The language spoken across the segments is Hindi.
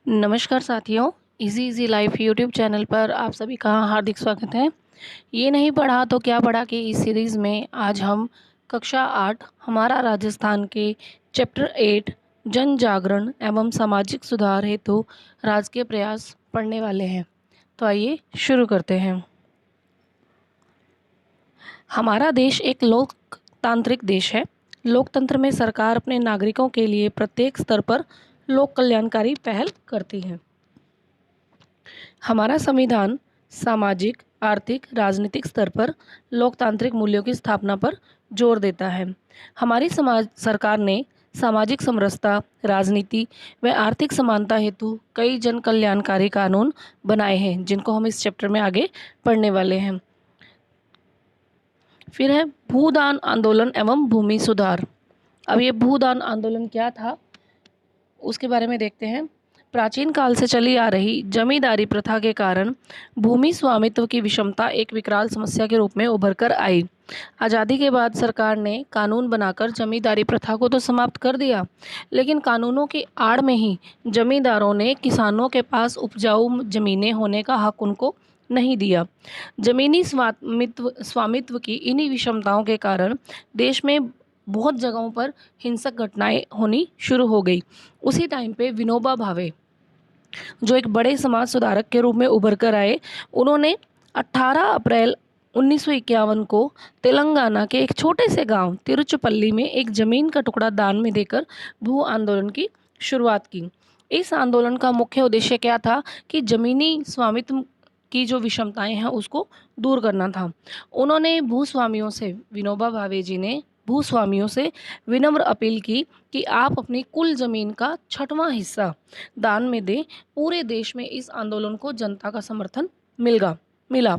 नमस्कार साथियों, easy easy life YouTube channel पर आप सभी का हार्दिक स्वागत है। ये नहीं पढ़ा तो क्या पढ़ा कि इस सीरीज़ में आज हम कक्षा 8 हमारा राजस्थान के चैप्टर 8 जन जागरण एवं सामाजिक सुधार हेतु राजकीय प्रयास पढ़ने वाले हैं। तो आइए शुरू करते हैं। हमारा देश एक लोकतांत्रिक देश है। लोकतंत्र में सरकार अपने नागरिकों के लिए प्रत्येक स्तर पर लोक कल्याणकारी पहल करती है। हमारा संविधान सामाजिक, आर्थिक, राजनीतिक स्तर पर लोकतांत्रिक मूल्यों की स्थापना पर जोर देता है। हमारी समाज सरकार ने सामाजिक समरसता, राजनीति व आर्थिक समानता हेतु कई जन कल्याणकारी कानून बनाए हैं, जिनको हम इस चैप्टर में आगे पढ़ने वाले हैं। फिर है भूदान आंदोलन एवं भूमि सुधार। अब ये भूदान आंदोलन क्या था उसके बारे में देखते हैं। प्राचीन काल से चली आ रही जमींदारी प्रथा के कारण भूमि स्वामित्व की विषमता एक विकराल समस्या के रूप में उभर कर आई। आज़ादी के बाद सरकार ने कानून बनाकर जमींदारी प्रथा को तो समाप्त कर दिया, लेकिन कानूनों की आड़ में ही जमींदारों ने किसानों के पास उपजाऊ जमीनें होने का हक उनको नहीं दिया। जमीनी स्वामित्व की इन्हीं विषमताओं के कारण देश में बहुत जगहों पर हिंसक घटनाएं होनी शुरू हो गई। उसी टाइम पे विनोबा भावे, जो एक बड़े समाज सुधारक के रूप में उभर कर आए, उन्होंने 18 अप्रैल 1951 को तेलंगाना के एक छोटे से गांव तिरुचिपल्ली में एक जमीन का टुकड़ा दान में देकर भू आंदोलन की शुरुआत की। इस आंदोलन का मुख्य उद्देश्य क्या था कि जमीनी स्वामित्व की जो विषमताएं हैं उसको दूर करना था। उन्होंने भूस्वामियों से, विनोबा भावे जी ने भूस्वामियों से विनम्र अपील की कि आप अपनी कुल जमीन का 6वां हिस्सा दान में दें। पूरे देश में इस आंदोलन को जनता का समर्थन मिला।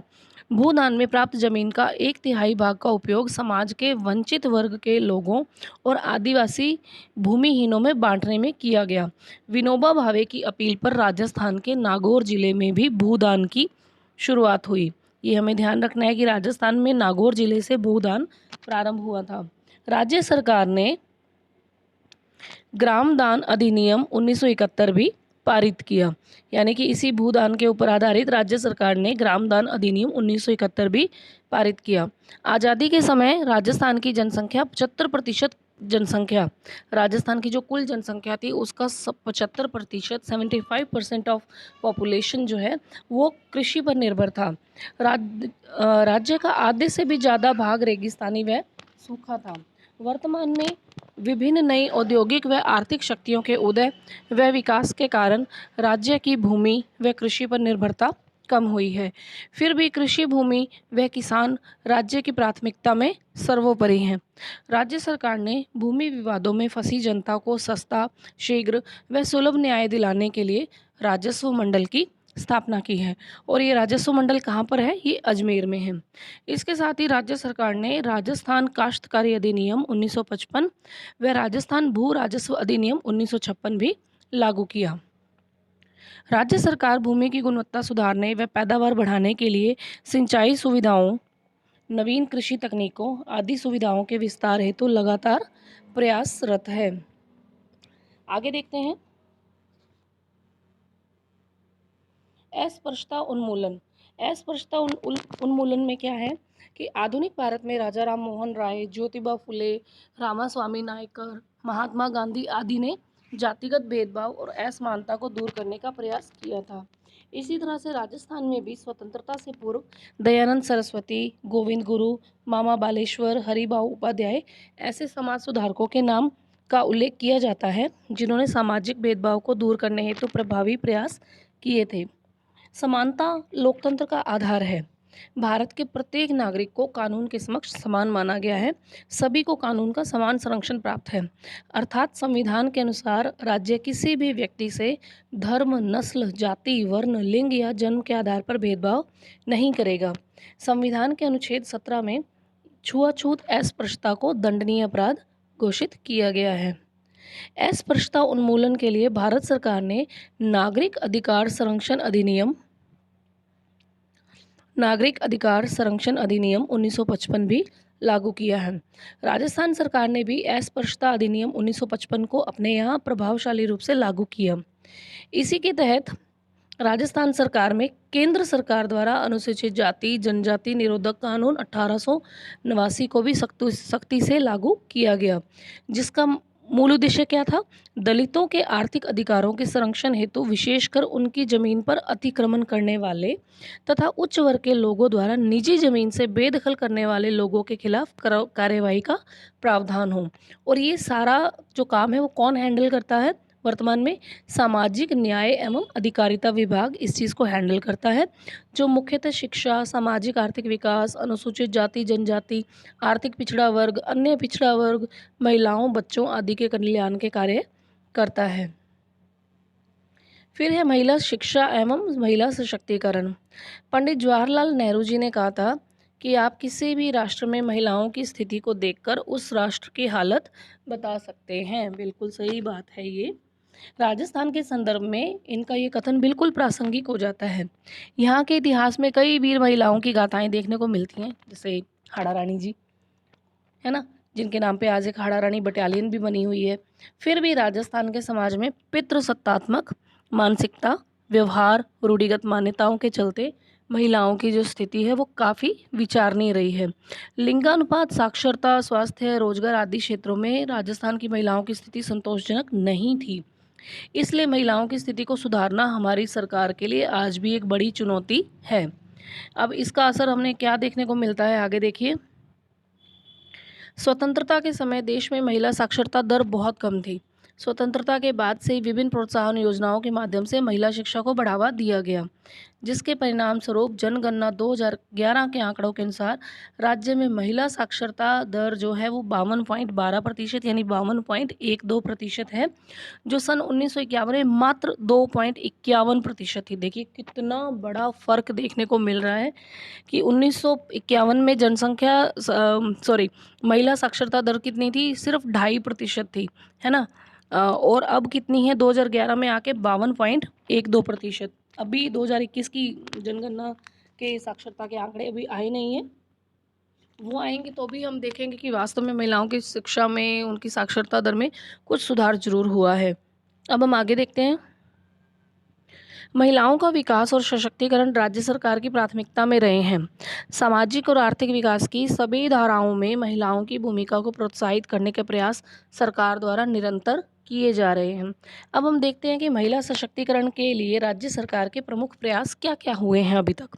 भूदान में प्राप्त जमीन का 1/3 भाग का उपयोग समाज के वंचित वर्ग के लोगों और आदिवासी भूमिहीनों में बांटने में किया गया। विनोबा भावे की अपील पर राजस्थान के नागौर जिले में भी भूदान की शुरुआत हुई। ये हमें ध्यान रखना है कि राजस्थान में नागौर जिले से भूदान प्रारंभ हुआ था। राज्य सरकार ने ग्राम दान अधिनियम 1971 भी पारित किया, यानी कि इसी भूदान के ऊपर आधारित राज्य सरकार ने ग्राम दान अधिनियम 1971 भी पारित किया। आज़ादी के समय राजस्थान की जनसंख्या 75% जनसंख्या, राजस्थान की जो कुल जनसंख्या थी उसका 75%, 75% ऑफ पॉपुलेशन जो है वो कृषि पर निर्भर था। राज्य का आधे से भी ज़्यादा भाग रेगिस्तानी व सूखा था। वर्तमान में विभिन्न नई औद्योगिक व आर्थिक शक्तियों के उदय व विकास के कारण राज्य की भूमि व कृषि पर निर्भरता कम हुई है। फिर भी कृषि भूमि व किसान राज्य की प्राथमिकता में सर्वोपरि हैं। राज्य सरकार ने भूमि विवादों में फंसी जनता को सस्ता, शीघ्र व सुलभ न्याय दिलाने के लिए राजस्व मंडल की स्थापना की है, और ये राजस्व मंडल कहाँ पर है? ये अजमेर में है। इसके साथ ही राज्य सरकार ने राजस्थान काश्तकारी अधिनियम 1955 व राजस्थान भू राजस्व अधिनियम 1956 भी लागू किया। राज्य सरकार भूमि की गुणवत्ता सुधारने व पैदावार बढ़ाने के लिए सिंचाई सुविधाओं, नवीन कृषि तकनीकों आदि सुविधाओं के विस्तार हेतु लगातार प्रयासरत है। आगे देखते हैं। अस्पृश्यता उन्मूलन। अस्पृश्यता उन्मूलन में क्या है कि आधुनिक भारत में राजा राम मोहन राय, ज्योतिबा फुले, रामास्वामी नायकर, महात्मा गांधी आदि ने जातिगत भेदभाव और असमानता को दूर करने का प्रयास किया था। इसी तरह से राजस्थान में भी स्वतंत्रता से पूर्व दयानंद सरस्वती, गोविंद गुरु, मामा बालेश्वर, हरिभाऊ उपाध्याय ऐसे समाज सुधारकों के नाम का उल्लेख किया जाता है, जिन्होंने सामाजिक भेदभाव को दूर करने हेतु प्रभावी प्रयास किए थे। समानता लोकतंत्र का आधार है। भारत के प्रत्येक नागरिक को कानून के समक्ष समान माना गया है। सभी को कानून का समान संरक्षण प्राप्त है। अर्थात संविधान के अनुसार राज्य किसी भी व्यक्ति से धर्म, नस्ल, जाति, वर्ण, लिंग या जन्म के आधार पर भेदभाव नहीं करेगा। संविधान के अनुच्छेद 17 में छुआछूत अस्पृश्यता को दंडनीय अपराध घोषित किया गया है। अस्पृश्यता उन्मूलन के लिए भारत सरकार ने नागरिक अधिकार संरक्षण अधिनियम 1955 भी लागू किया है। राजस्थान सरकार ने भी अस्पृश्यता अधिनियम 1955 को अपने यहाँ प्रभावशाली रूप से लागू किया। इसी के तहत राजस्थान सरकार में केंद्र सरकार द्वारा अनुसूचित जाति जनजाति निरोधक कानून 1889 को भी सख्ती से लागू किया गया, जिसका मूल उद्देश्य क्या था? दलितों के आर्थिक अधिकारों के संरक्षण हेतु विशेषकर उनकी जमीन पर अतिक्रमण करने वाले तथा उच्च वर्ग के लोगों द्वारा निजी जमीन से बेदखल करने वाले लोगों के खिलाफ कार्यवाही का प्रावधान हो। और ये सारा जो काम है वो कौन हैंडल करता है? वर्तमान में सामाजिक न्याय एवं अधिकारिता विभाग इस चीज़ को हैंडल करता है, जो मुख्यतः शिक्षा, सामाजिक आर्थिक विकास, अनुसूचित जाति जनजाति, आर्थिक पिछड़ा वर्ग, अन्य पिछड़ा वर्ग, महिलाओं बच्चों आदि के कल्याण के कार्य करता है। फिर है महिला शिक्षा एवं महिला सशक्तिकरण। पंडित जवाहरलाल नेहरू जी ने कहा था कि आप किसी भी राष्ट्र में महिलाओं की स्थिति को देखकर उस राष्ट्र की हालत बता सकते हैं। बिल्कुल सही बात है ये। राजस्थान के संदर्भ में इनका ये कथन बिल्कुल प्रासंगिक हो जाता है। यहाँ के इतिहास में कई वीर महिलाओं की गाथाएं देखने को मिलती हैं, जैसे हाड़ा रानी जी, है ना, जिनके नाम पे आज एक हाड़ा रानी बटालियन भी बनी हुई है। फिर भी राजस्थान के समाज में पितृसत्तात्मक मानसिकता, व्यवहार, रूढ़िगत मान्यताओं के चलते महिलाओं की जो स्थिति है वो काफ़ी विचारणीय रही है। लिंगानुपात, साक्षरता, स्वास्थ्य, रोजगार आदि क्षेत्रों में राजस्थान की महिलाओं की स्थिति संतोषजनक नहीं थी। इसलिए महिलाओं की स्थिति को सुधारना हमारी सरकार के लिए आज भी एक बड़ी चुनौती है। अब इसका असर हमने क्या देखने को मिलता है, आगे देखिए। स्वतंत्रता के समय देश में महिला साक्षरता दर बहुत कम थी। स्वतंत्रता के बाद से ही विभिन्न प्रोत्साहन योजनाओं के माध्यम से महिला शिक्षा को बढ़ावा दिया गया, जिसके परिणाम स्वरूप जनगणना 2011 के आंकड़ों के अनुसार राज्य में महिला साक्षरता दर जो है वो 52.12% यानी 52.12% है, जो सन 1951 में मात्र 2.51% थी। देखिए कितना बड़ा फर्क देखने को मिल रहा है कि 1951 में महिला साक्षरता दर कितनी थी? सिर्फ 2.5% थी, है ना। और अब कितनी है? 2011 में आके 52.12%। अभी 2021 की जनगणना के साक्षरता के आंकड़े अभी आए नहीं हैं, वो आएंगे तो भी हम देखेंगे कि वास्तव में महिलाओं की शिक्षा में, उनकी साक्षरता दर में कुछ सुधार जरूर हुआ है। अब हम आगे देखते हैं। महिलाओं का विकास और सशक्तिकरण राज्य सरकार की प्राथमिकता में रहे हैं। सामाजिक और आर्थिक विकास की सभी धाराओं में महिलाओं की भूमिका को प्रोत्साहित करने के प्रयास सरकार द्वारा निरंतर किए जा रहे हैं। अब हम देखते हैं कि महिला सशक्तिकरण के लिए राज्य सरकार के प्रमुख प्रयास क्या क्या हुए हैं अभी तक।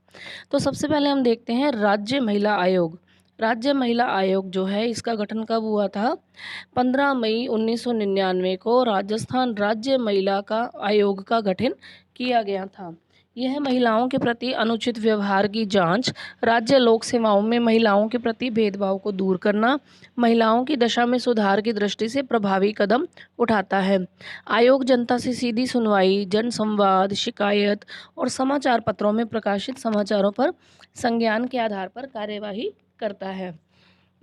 तो सबसे पहले हम देखते हैं राज्य महिला आयोग। राज्य महिला आयोग जो है इसका गठन कब हुआ था? 15 मई 1999 को राजस्थान राज्य महिला का आयोग का गठन किया गया था। यह महिलाओं के प्रति अनुचित व्यवहार की जांच, राज्य लोक सेवाओं में महिलाओं के प्रति भेदभाव को दूर करना, महिलाओं की दशा में सुधार की दृष्टि से प्रभावी कदम उठाता है। आयोग जनता से सीधी सुनवाई, जन संवाद, शिकायत और समाचार पत्रों में प्रकाशित समाचारों पर संज्ञान के आधार पर कार्यवाही करता है।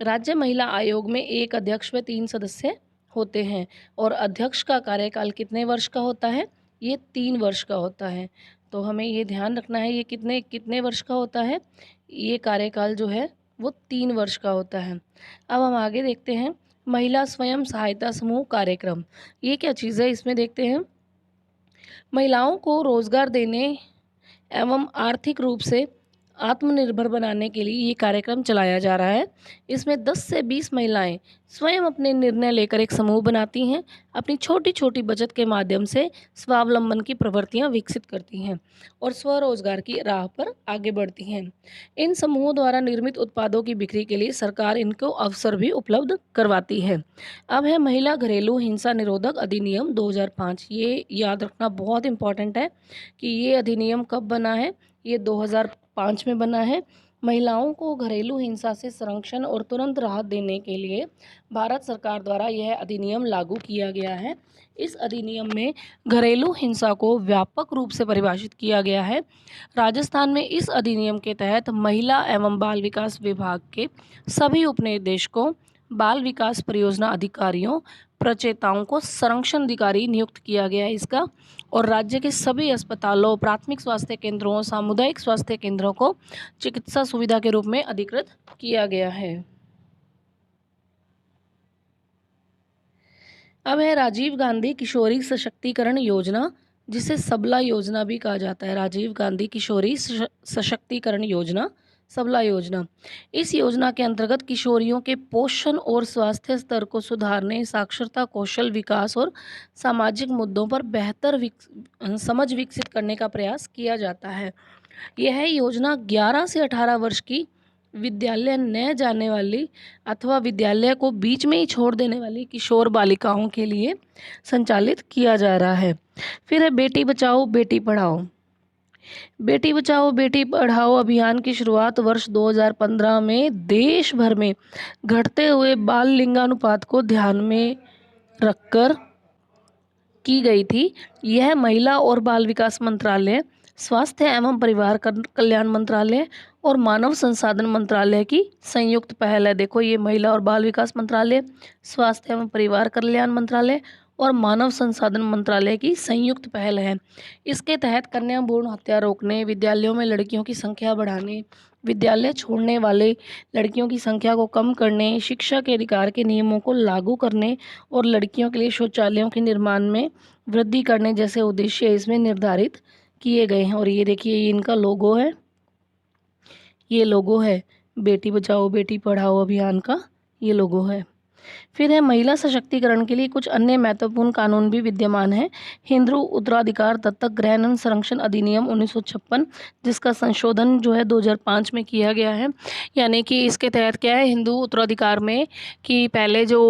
राज्य महिला आयोग में एक अध्यक्ष व 3 सदस्य होते हैं और अध्यक्ष का कार्यकाल कितने वर्ष का होता है? ये 3 वर्ष का होता है। तो हमें ये ध्यान रखना है, ये कितने कितने वर्ष का होता है? ये कार्यकाल जो है वो 3 वर्ष का होता है। अब हम आगे देखते हैं महिला स्वयं सहायता समूह कार्यक्रम। ये क्या चीज़ है, इसमें देखते हैं। महिलाओं को रोजगार देने एवं आर्थिक रूप से आत्मनिर्भर बनाने के लिए ये कार्यक्रम चलाया जा रहा है। इसमें 10 से 20 महिलाएं स्वयं अपने निर्णय लेकर एक समूह बनाती हैं, अपनी छोटी छोटी बचत के माध्यम से स्वावलंबन की प्रवृत्तियां विकसित करती हैं और स्वरोजगार की राह पर आगे बढ़ती हैं। इन समूहों द्वारा निर्मित उत्पादों की बिक्री के लिए सरकार इनको अवसर भी उपलब्ध करवाती है। अब है महिला घरेलू हिंसा निरोधक अधिनियम 2005। ये याद रखना बहुत इंपॉर्टेंट है कि ये अधिनियम कब बना है? ये 2005 में बना है। महिलाओं को घरेलू हिंसा से संरक्षण और तुरंत राहत देने के लिए भारत सरकार द्वारा यह अधिनियम लागू किया गया है। इस अधिनियम में घरेलू हिंसा को व्यापक रूप से परिभाषित किया गया है। राजस्थान में इस अधिनियम के तहत महिला एवं बाल विकास विभाग के सभी उपनिदेशकों, बाल विकास परियोजना अधिकारियों, प्रचेताओं को संरक्षण अधिकारी नियुक्त किया गया है इसका। और राज्य के सभी अस्पतालों, प्राथमिक स्वास्थ्य केंद्रों, सामुदायिक स्वास्थ्य केंद्रों को चिकित्सा सुविधा के रूप में अधिकृत किया गया है। अब है राजीव गांधी किशोरी सशक्तिकरण योजना जिसे सबला योजना भी कहा जाता है। राजीव गांधी किशोरी सशक्तिकरण योजना, सबला योजना। इस योजना के अंतर्गत किशोरियों के पोषण और स्वास्थ्य स्तर को सुधारने, साक्षरता, कौशल विकास और सामाजिक मुद्दों पर बेहतर समझ विकसित करने का प्रयास किया जाता है। यह योजना 11 से 18 वर्ष की विद्यालय न जाने वाली अथवा विद्यालय को बीच में ही छोड़ देने वाली किशोर बालिकाओं के लिए संचालित किया जा रहा है। फिर है बेटी बचाओ बेटी पढ़ाओ। बेटी बचाओ बेटी पढ़ाओ अभियान की शुरुआत वर्ष 2015 में देश भर में घटते हुए बाल लिंगानुपात को ध्यान में रखकर की गई थी। यह महिला और बाल विकास मंत्रालय, स्वास्थ्य एवं परिवार कल्याण मंत्रालय और मानव संसाधन मंत्रालय की संयुक्त पहल है। देखो, ये महिला और बाल विकास मंत्रालय, स्वास्थ्य एवं परिवार कल्याण मंत्रालय और मानव संसाधन मंत्रालय की संयुक्त पहल है। इसके तहत कन्या भ्रूण हत्या रोकने, विद्यालयों में लड़कियों की संख्या बढ़ाने, विद्यालय छोड़ने वाले लड़कियों की संख्या को कम करने, शिक्षा के अधिकार के नियमों को लागू करने और लड़कियों के लिए शौचालयों के निर्माण में वृद्धि करने जैसे उद्देश्य इसमें निर्धारित किए गए हैं। और ये देखिए, ये इनका लोगो है, ये लोगो है बेटी बचाओ बेटी पढ़ाओ अभियान का, ये लोगो है। फिर है महिला सशक्तिकरण के लिए कुछ अन्य महत्वपूर्ण कानून भी विद्यमान हैं। हिंदू उत्तराधिकार दत्तक ग्रहण एवं संरक्षण अधिनियम 1956, जिसका संशोधन जो है 2005 में किया गया है। यानी कि इसके तहत क्या है, हिंदू उत्तराधिकार में कि पहले जो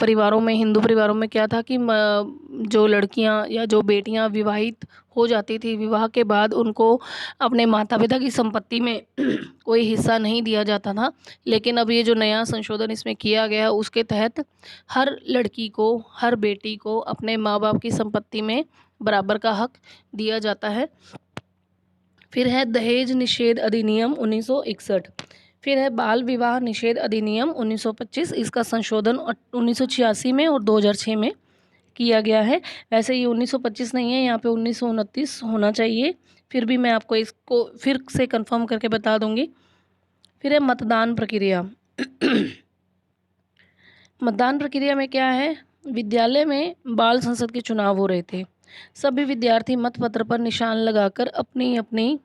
परिवारों में, हिंदू परिवारों में क्या था कि जो लड़कियां या जो बेटियां विवाहित हो जाती थी, विवाह के बाद उनको अपने माता पिता की संपत्ति में कोई हिस्सा नहीं दिया जाता था। लेकिन अब ये जो नया संशोधन इसमें किया गया है, उसके तहत हर लड़की को, हर बेटी को अपने माँ बाप की संपत्ति में बराबर का हक दिया जाता है। फिर है दहेज निषेध अधिनियम 1961। फिर है बाल विवाह निषेध अधिनियम 1925। इसका संशोधन 1986 में और 2006 में किया गया है। वैसे ये 1925 नहीं है, यहाँ पे 1929 होना चाहिए, फिर भी मैं आपको इसको फिर से कंफर्म करके बता दूंगी। फिर है मतदान प्रक्रिया। मतदान प्रक्रिया में क्या है, विद्यालय में बाल संसद के चुनाव हो रहे थे। सभी विद्यार्थी मतपत्र पर निशान लगाकर अपनी अपनी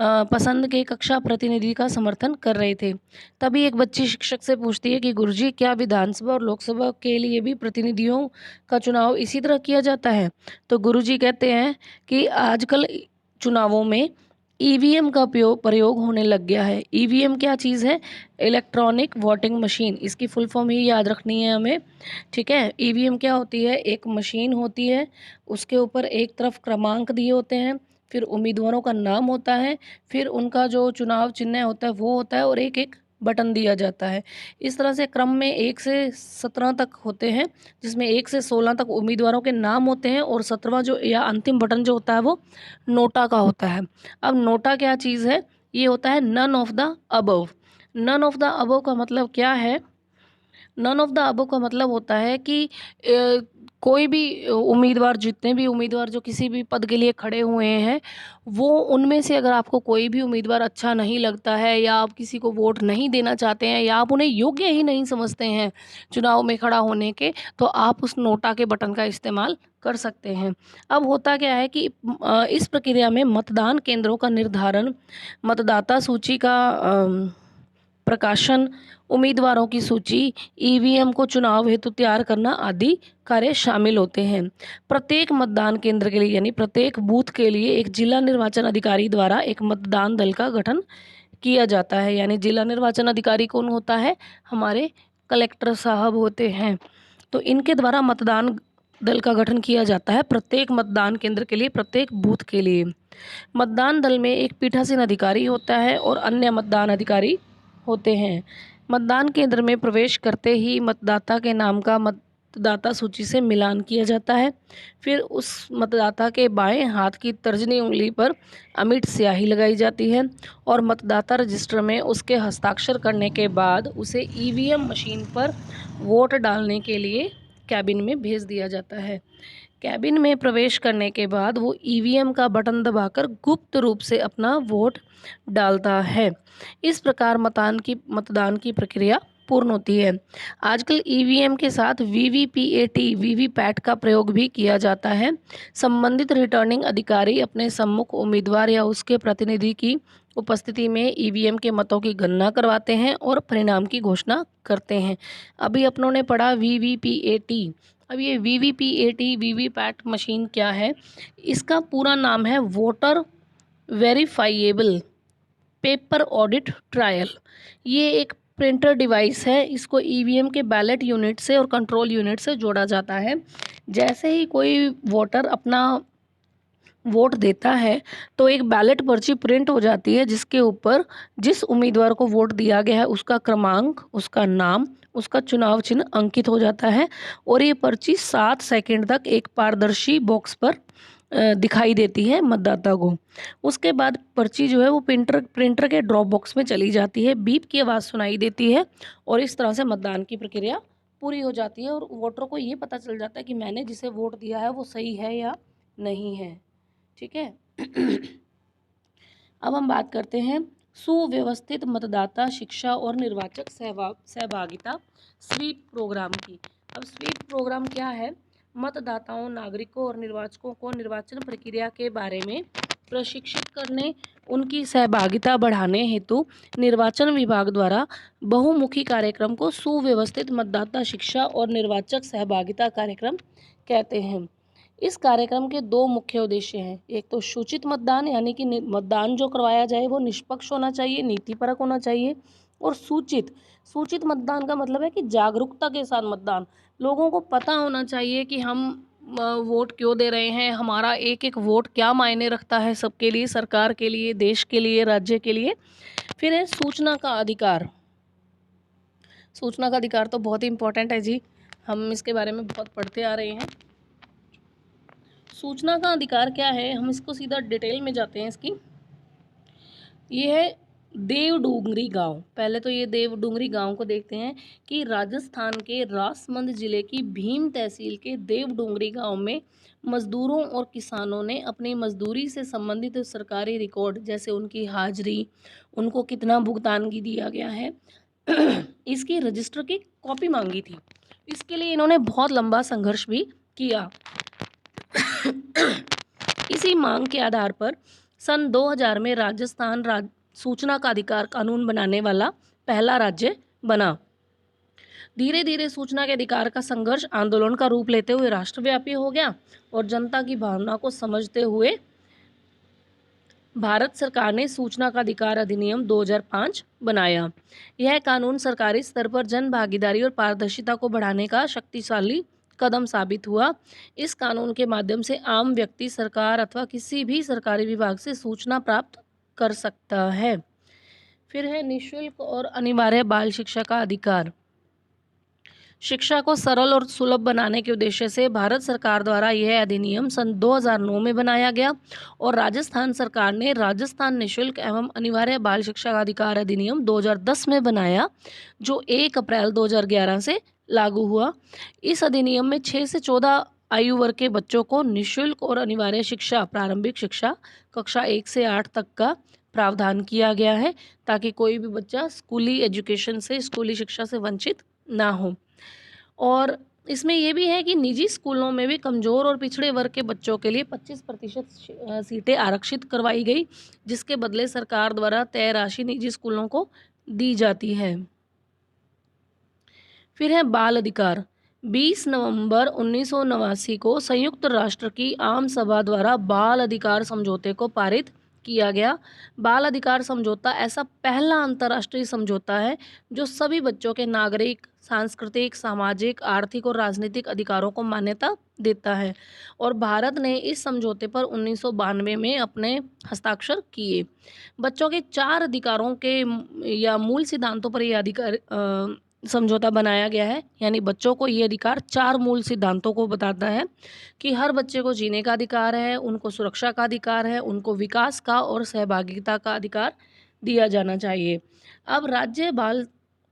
पसंद के कक्षा प्रतिनिधि का समर्थन कर रहे थे। तभी एक बच्ची शिक्षक से पूछती है कि गुरुजी, क्या विधानसभा और लोकसभा के लिए भी प्रतिनिधियों का चुनाव इसी तरह किया जाता है? तो गुरुजी कहते हैं कि आजकल चुनावों में ईवीएम का प्रयोग होने लग गया है। ईवीएम क्या चीज़ है? Electronic voting machine. इसकी फुल फॉर्म ही याद रखनी है हमें, ठीक है। ईवीएम क्या होती है? एक मशीन होती है, उसके ऊपर एक तरफ क्रमांक दिए होते हैं, फिर उम्मीदवारों का नाम होता है, फिर उनका जो चुनाव चिन्ह होता है वो होता है, और एक एक बटन दिया जाता है। इस तरह से क्रम में 1 से 17 तक होते हैं, जिसमें 1 से 16 तक उम्मीदवारों के नाम होते हैं, और 17वां जो या अंतिम बटन जो होता है वो नोटा का होता है। अब नोटा क्या चीज़ है? ये होता है none of the above. None of the above का मतलब क्या है? नन ऑफ द अबव का मतलब होता है कि कोई भी उम्मीदवार, जितने भी उम्मीदवार जो किसी भी पद के लिए खड़े हुए हैं, वो उनमें से अगर आपको कोई भी उम्मीदवार अच्छा नहीं लगता है, या आप किसी को वोट नहीं देना चाहते हैं, या आप उन्हें योग्य ही नहीं समझते हैं चुनाव में खड़ा होने के, तो आप उस नोटा के बटन का इस्तेमाल कर सकते हैं। अब होता क्या है कि इस प्रक्रिया में मतदान केंद्रों का निर्धारण, मतदाता सूची का प्रकाशन, उम्मीदवारों की सूची, ईवीएम को चुनाव हेतु तैयार करना आदि कार्य शामिल होते हैं। प्रत्येक मतदान केंद्र के लिए, यानी प्रत्येक बूथ के लिए, एक जिला निर्वाचन अधिकारी द्वारा एक मतदान दल का गठन किया जाता है। यानी जिला निर्वाचन अधिकारी कौन होता है? हमारे कलेक्टर साहब होते हैं। तो इनके द्वारा मतदान दल का गठन किया जाता है प्रत्येक मतदान केंद्र के लिए, प्रत्येक बूथ के लिए। मतदान दल में एक पीठासीन अधिकारी होता है और अन्य मतदान अधिकारी होते हैं। मतदान केंद्र में प्रवेश करते ही मतदाता के नाम का मतदाता सूची से मिलान किया जाता है। फिर उस मतदाता के बाएं हाथ की तर्जनी उंगली पर अमिट स्याही लगाई जाती है, और मतदाता रजिस्टर में उसके हस्ताक्षर करने के बाद उसे ईवीएम मशीन पर वोट डालने के लिए कैबिन में भेज दिया जाता है। कैबिन में प्रवेश करने के बाद वो ईवीएम का बटन दबाकर गुप्त रूप से अपना वोट डालता है। इस प्रकार मतदान की प्रक्रिया पूर्ण होती है। आजकल ईवीएम के साथ वीवीपीएटी वीवीपैट का प्रयोग भी किया जाता है। संबंधित रिटर्निंग अधिकारी अपने सम्मुख उम्मीदवार या उसके प्रतिनिधि की उपस्थिति में ईवीएम के मतों की गणना करवाते हैं और परिणाम की घोषणा करते हैं। अभी अपनों ने पढ़ा वीवीपीएटी। अब ये वीवीपीएटी वीवीपैट मशीन क्या है? इसका पूरा नाम है voter verifiable paper audit trial. ये एक प्रिंटर डिवाइस है। इसको ईवीएम के बैलेट यूनिट से और कंट्रोल यूनिट से जोड़ा जाता है। जैसे ही कोई वोटर अपना वोट देता है तो एक बैलेट पर्ची प्रिंट हो जाती है, जिसके ऊपर जिस उम्मीदवार को वोट दिया गया है उसका क्रमांक, उसका नाम, उसका चुनाव चिन्ह अंकित हो जाता है और ये पर्ची 7 सेकंड तक एक पारदर्शी बॉक्स पर दिखाई देती है मतदाता को। उसके बाद पर्ची जो है वो प्रिंटर के ड्रॉप बॉक्स में चली जाती है, बीप की आवाज़ सुनाई देती है और इस तरह से मतदान की प्रक्रिया पूरी हो जाती है और वोटर को ये पता चल जाता है कि मैंने जिसे वोट दिया है वो सही है या नहीं है। ठीक है। अब हम बात करते हैं सुव्यवस्थित मतदाता शिक्षा और निर्वाचक सहभागिता स्वीप प्रोग्राम की। अब स्वीप प्रोग्राम क्या है? मतदाताओं, नागरिकों और निर्वाचकों को निर्वाचन प्रक्रिया के बारे में प्रशिक्षित करने, उनकी सहभागिता बढ़ाने हेतु निर्वाचन विभाग द्वारा बहुमुखी कार्यक्रम को सुव्यवस्थित मतदाता शिक्षा और निर्वाचक सहभागिता कार्यक्रम कहते हैं। इस कार्यक्रम के 2 मुख्य उद्देश्य हैं। एक तो सूचित मतदान, यानी कि मतदान जो करवाया जाए वो निष्पक्ष होना चाहिए, नीतिपरक होना चाहिए। और सूचित मतदान का मतलब है कि जागरूकता के साथ मतदान। लोगों को पता होना चाहिए कि हम वोट क्यों दे रहे हैं, हमारा एक एक वोट क्या मायने रखता है सबके लिए, सरकार के लिए, देश के लिए, राज्य के लिए। फिर है सूचना का अधिकार। सूचना का अधिकार तो बहुत ही इम्पोर्टेंट है जी, हम इसके बारे में बहुत पढ़ते आ रहे हैं। सूचना का अधिकार क्या है, हम इसको सीधा डिटेल में जाते हैं इसकी। ये है देवडूंगरी गांव। पहले तो ये देवडूंगरी गांव को देखते हैं कि राजस्थान के राजसमंद जिले की भीम तहसील के देवडूंगरी गांव में मजदूरों और किसानों ने अपनी मजदूरी से संबंधित सरकारी रिकॉर्ड, जैसे उनकी हाजिरी, उनको कितना भुगतान की दिया गया है, इसकी रजिस्टर की कॉपी मांगी थी। इसके लिए इन्होंने बहुत लंबा संघर्ष भी किया। इसी मांग के आधार पर सन 2000 में राजस्थान सूचना का अधिकार कानून बनाने वाला पहला राज्य बना। धीरे धीरे सूचना के अधिकार का संघर्ष आंदोलन का रूप लेते हुए राष्ट्रव्यापी हो गया और जनता की भावना को समझते हुए भारत सरकार ने सूचना का अधिकार अधिनियम 2005 बनाया। यह कानून सरकारी स्तर पर जन भागीदारी और पारदर्शिता को बढ़ाने का शक्तिशाली कदम साबित हुआ। इस कानून के माध्यम से आम व्यक्ति सरकार अथवा किसी भी सरकारी विभाग से सूचना प्राप्त कर सकता है। फिर है निःशुल्क और अनिवार्य बाल शिक्षा का अधिकार। शिक्षा को सरल और सुलभ बनाने के उद्देश्य से भारत सरकार द्वारा यह अधिनियम सन 2009 में बनाया गया और राजस्थान सरकार ने राजस्थान निःशुल्क एवं अनिवार्य बाल शिक्षा का अधिकार अधिनियम 2010 में बनाया, जो 1 अप्रैल 2011 से लागू हुआ। इस अधिनियम में 6 से 14 आयु वर्ग के बच्चों को निःशुल्क और अनिवार्य शिक्षा, प्रारंभिक शिक्षा कक्षा 1 से 8 तक का प्रावधान किया गया है, ताकि कोई भी बच्चा स्कूली शिक्षा से वंचित ना हो। और इसमें यह भी है कि निजी स्कूलों में भी कमज़ोर और पिछड़े वर्ग के बच्चों के लिए 25% सीटें आरक्षित करवाई गई, जिसके बदले सरकार द्वारा तय राशि निजी स्कूलों को दी जाती है। फिर है बाल अधिकार। 20 नवंबर 1989 को संयुक्त राष्ट्र की आम सभा द्वारा बाल अधिकार समझौते को पारित किया गया। बाल अधिकार समझौता ऐसा पहला अंतर्राष्ट्रीय समझौता है जो सभी बच्चों के नागरिक, सांस्कृतिक, सामाजिक, आर्थिक और राजनीतिक अधिकारों को मान्यता देता है और भारत ने इस समझौते पर 1992 में अपने हस्ताक्षर किए। बच्चों के 4 अधिकारों के या मूल सिद्धांतों पर यह समझौता बनाया गया है। यानी बच्चों को ये अधिकार 4 मूल सिद्धांतों को बताता है कि हर बच्चे को जीने का अधिकार है, उनको सुरक्षा का अधिकार है, उनको विकास का और सहभागिता का अधिकार दिया जाना चाहिए। अब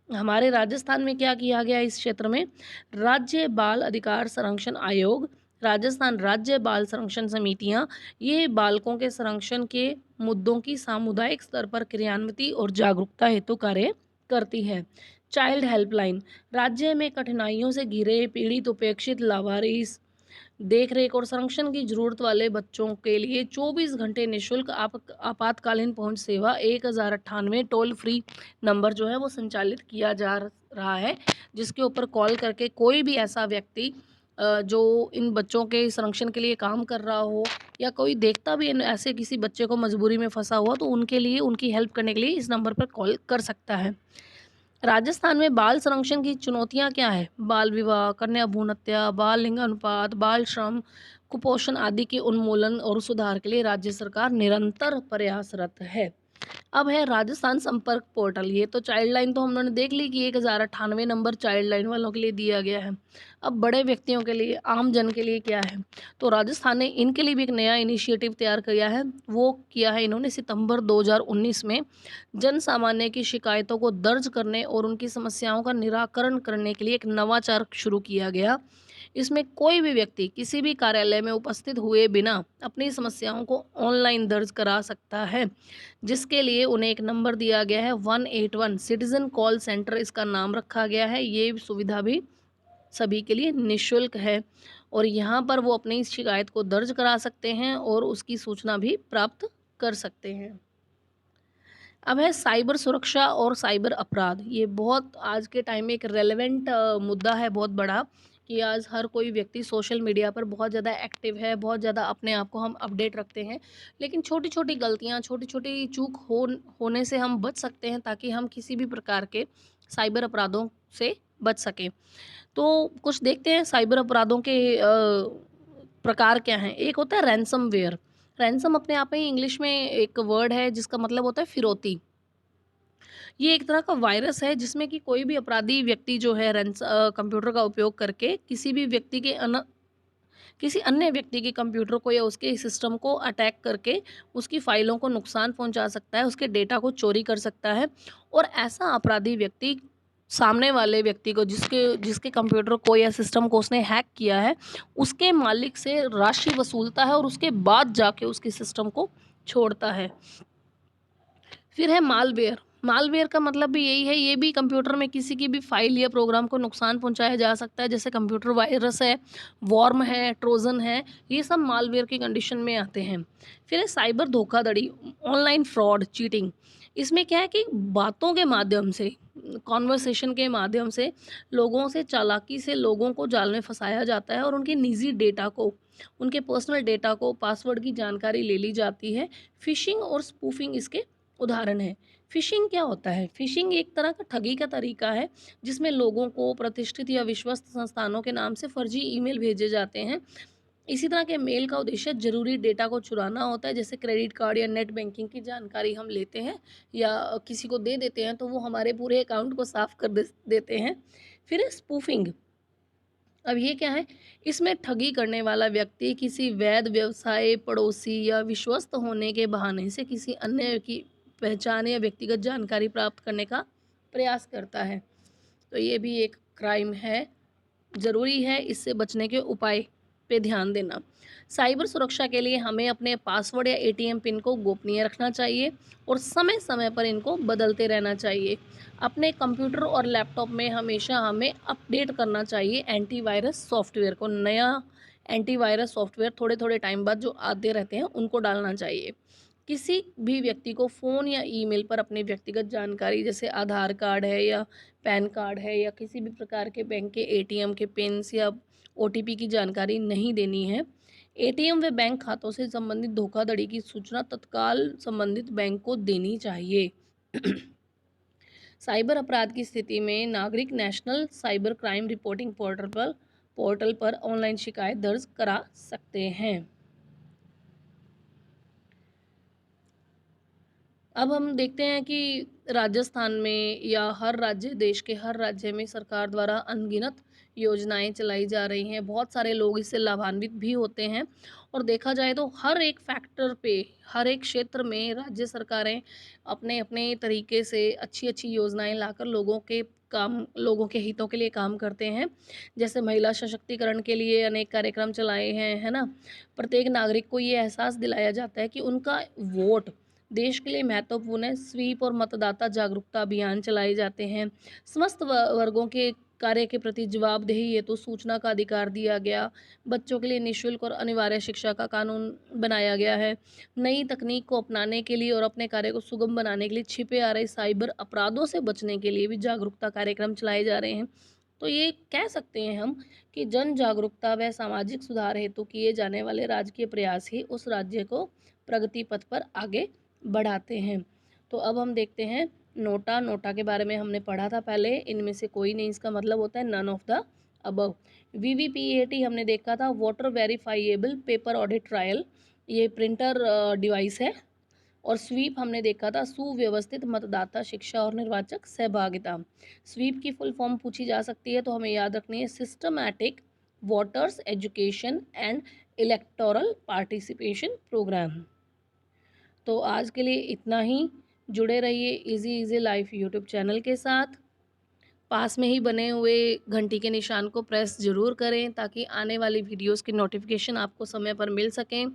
हमारे राजस्थान में क्या किया गया इस क्षेत्र में? राज्य बाल अधिकार संरक्षण आयोग, राजस्थान राज्य बाल संरक्षण समितियां, ये बालकों के संरक्षण के मुद्दों की सामुदायिक स्तर पर क्रियान्विति और जागरूकता हेतु कार्य करती है। चाइल्ड हेल्पलाइन, राज्य में कठिनाइयों से घिरे पीड़ित उपेक्षित लावारिस देख-रेख और संरक्षण की ज़रूरत वाले बच्चों के लिए 24 घंटे निःशुल्क आपातकालीन पहुंच सेवा 1098 टोल फ्री नंबर जो है वो संचालित किया जा रहा है, जिसके ऊपर कॉल करके कोई भी ऐसा व्यक्ति जो इन बच्चों के संरक्षण के लिए काम कर रहा हो या कोई देखता भी ऐसे किसी बच्चे को मजबूरी में फंसा हुआ, तो उनके लिए उनकी हेल्प करने के लिए इस नंबर पर कॉल कर सकता है। राजस्थान में बाल संरक्षण की चुनौतियाँ क्या है? बाल विवाह, कन्या भ्रूण हत्या, बाल लिंग अनुपात, बाल श्रम, कुपोषण आदि के उन्मूलन और सुधार के लिए राज्य सरकार निरंतर प्रयासरत है। अब है राजस्थान संपर्क पोर्टल। ये तो चाइल्ड लाइन तो हम लोगों ने देख ली कि 1098 नंबर चाइल्ड लाइन वालों के लिए दिया गया है। अब बड़े व्यक्तियों के लिए, आम जन के लिए क्या है? तो राजस्थान ने इनके लिए भी एक नया इनिशिएटिव तैयार किया है। वो किया है इन्होंने सितंबर 2019 में जन सामान्य की शिकायतों को दर्ज करने और उनकी समस्याओं का निराकरण करने के लिए एक नवाचार शुरू किया गया। इसमें कोई भी व्यक्ति किसी भी कार्यालय में उपस्थित हुए बिना अपनी समस्याओं को ऑनलाइन दर्ज करा सकता है, जिसके लिए उन्हें एक नंबर दिया गया है 181 सिटीजन कॉल सेंटर इसका नाम रखा गया है। ये सुविधा भी सभी के लिए निःशुल्क है और यहाँ पर वो अपनी शिकायत को दर्ज करा सकते हैं और उसकी सूचना भी प्राप्त कर सकते हैं। अब है साइबर सुरक्षा और साइबर अपराध। ये बहुत आज के टाइम में एक रेलेवेंट मुद्दा है, बहुत बड़ा, कि आज हर कोई व्यक्ति सोशल मीडिया पर बहुत ज़्यादा एक्टिव है, बहुत ज़्यादा अपने आप को हम अपडेट रखते हैं। लेकिन छोटी-छोटी गलतियाँ, छोटी-छोटी चूक होने से हम बच सकते हैं ताकि हम किसी भी प्रकार के साइबर अपराधों से बच सकें। तो कुछ देखते हैं साइबर अपराधों के प्रकार क्या हैं। एक होता है रैनसमवेयर। रैनसम अपने आप में ही इंग्लिश में एक वर्ड है जिसका मतलब होता है फिरौती। ये एक तरह का वायरस है जिसमें कि कोई भी अपराधी व्यक्ति जो है कंप्यूटर का उपयोग करके किसी अन्य व्यक्ति के कंप्यूटर को या उसके सिस्टम को अटैक करके उसकी फाइलों को नुकसान पहुंचा सकता है, उसके डेटा को चोरी कर सकता है। और ऐसा अपराधी व्यक्ति सामने वाले व्यक्ति को जिसके जिसके कंप्यूटर को या सिस्टम को उसने हैक किया है, उसके मालिक से राशि वसूलता है और उसके बाद जाके उसके सिस्टम को छोड़ता है। फिर है मालवेयर। मालवेयर का मतलब भी यही है, ये भी कंप्यूटर में किसी की भी फाइल या प्रोग्राम को नुकसान पहुंचाया जा सकता है, जैसे कंप्यूटर वायरस है, वॉर्म है, ट्रोजन है, ये सब मालवेयर की कंडीशन में आते हैं। फिर है साइबर धोखाधड़ी, ऑनलाइन फ्रॉड, चीटिंग। इसमें क्या है कि बातों के माध्यम से, कॉन्वर्सेशन के माध्यम से लोगों से चालाकी से लोगों को जाल में फंसाया जाता है और उनके निजी डेटा को, उनके पर्सनल डेटा को, पासवर्ड की जानकारी ले ली जाती है। फिशिंग और स्पूफिंग इसके उदाहरण है। फिशिंग क्या होता है? फिशिंग एक तरह का ठगी का तरीका है जिसमें लोगों को प्रतिष्ठित या विश्वस्त संस्थानों के नाम से फर्जी ईमेल भेजे जाते हैं। इसी तरह के मेल का उद्देश्य जरूरी डेटा को चुराना होता है, जैसे क्रेडिट कार्ड या नेट बैंकिंग की जानकारी हम लेते हैं या किसी को दे देते हैं तो वो हमारे पूरे अकाउंट को साफ कर देते हैं। फिर है स्पूफिंग। अब ये क्या है? इसमें ठगी करने वाला व्यक्ति किसी वैध व्यवसाय, पड़ोसी या विश्वस्त होने के बहाने से किसी अन्य की पहचान या व्यक्तिगत जानकारी प्राप्त करने का प्रयास करता है। तो ये भी एक क्राइम है। ज़रूरी है इससे बचने के उपाय पे ध्यान देना। साइबर सुरक्षा के लिए हमें अपने पासवर्ड या एटीएम पिन को गोपनीय रखना चाहिए और समय-समय पर इनको बदलते रहना चाहिए। अपने कंप्यूटर और लैपटॉप में हमेशा हमें अपडेट करना चाहिए एंटीवायरस सॉफ्टवेयर को। नया एंटीवायरस सॉफ्टवेयर थोड़े-थोड़े टाइम बाद जो आते रहते हैं, उनको डालना चाहिए। किसी भी व्यक्ति को फ़ोन या ईमेल पर अपनी व्यक्तिगत जानकारी जैसे आधार कार्ड है या पैन कार्ड है या किसी भी प्रकार के बैंक के एटीएम के पिन्स या ओटीपी की जानकारी नहीं देनी है। एटीएम व बैंक खातों से संबंधित धोखाधड़ी की सूचना तत्काल संबंधित बैंक को देनी चाहिए। साइबर अपराध की स्थिति में नागरिक national cyber crime reporting portal पर ऑनलाइन शिकायत दर्ज करा सकते हैं। अब हम देखते हैं कि राजस्थान में या हर राज्य, देश के हर राज्य में सरकार द्वारा अनगिनत योजनाएं चलाई जा रही हैं। बहुत सारे लोग इससे लाभान्वित भी होते हैं और देखा जाए तो हर एक फैक्टर पे, हर एक क्षेत्र में राज्य सरकारें अपने अपने तरीके से अच्छी अच्छी योजनाएं लाकर लोगों के हितों के लिए काम करते हैं। जैसे महिला सशक्तिकरण के लिए अनेक कार्यक्रम चलाए हैं, है ना। प्रत्येक नागरिक को ये एहसास दिलाया जाता है कि उनका वोट देश के लिए महत्वपूर्ण है। स्वीप और मतदाता जागरूकता अभियान चलाए जाते हैं। समस्त वर्गों के कार्य के प्रति जवाबदेही हेतु सूचना का अधिकार दिया गया। बच्चों के लिए निःशुल्क और अनिवार्य शिक्षा का कानून बनाया गया है। नई तकनीक को अपनाने के लिए और अपने कार्य को सुगम बनाने के लिए छिपे आ रहे साइबर अपराधों से बचने के लिए भी जागरूकता कार्यक्रम चलाए जा रहे हैं। तो ये कह सकते हैं हम कि जन जागरूकता व सामाजिक सुधार हेतु किए जाने वाले राजकीय प्रयास ही उस राज्य को प्रगति पथ पर आगे बढ़ाते हैं। तो अब हम देखते हैं नोटा। नोटा के बारे में हमने पढ़ा था पहले, इनमें से कोई नहीं, इसका मतलब होता है none of the above. VVPAT हमने देखा था, voter verifiable paper audit trial, ये प्रिंटर डिवाइस है। और स्वीप हमने देखा था, सुव्यवस्थित मतदाता शिक्षा और निर्वाचक सहभागिता। स्वीप की फुल फॉर्म पूछी जा सकती है तो हमें याद रखनी है, systematic voters education and electoral participation programme. तो आज के लिए इतना ही। जुड़े रहिए easy easy life YouTube channel के साथ। पास में ही बने हुए घंटी के निशान को प्रेस ज़रूर करें ताकि आने वाली वीडियोस की नोटिफिकेशन आपको समय पर मिल सकें।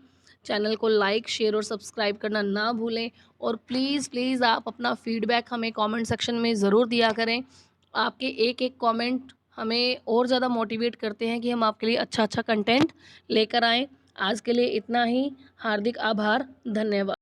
चैनल को लाइक शेयर और सब्सक्राइब करना ना भूलें। और प्लीज़ प्लीज़ आप अपना फीडबैक हमें कमेंट सेक्शन में ज़रूर दिया करें। आपके एक एक कमेंट हमें और ज़्यादा मोटिवेट करते हैं कि हम आपके लिए अच्छा अच्छा कंटेंट लेकर आएँ। आज के लिए इतना ही। हार्दिक आभार, धन्यवाद।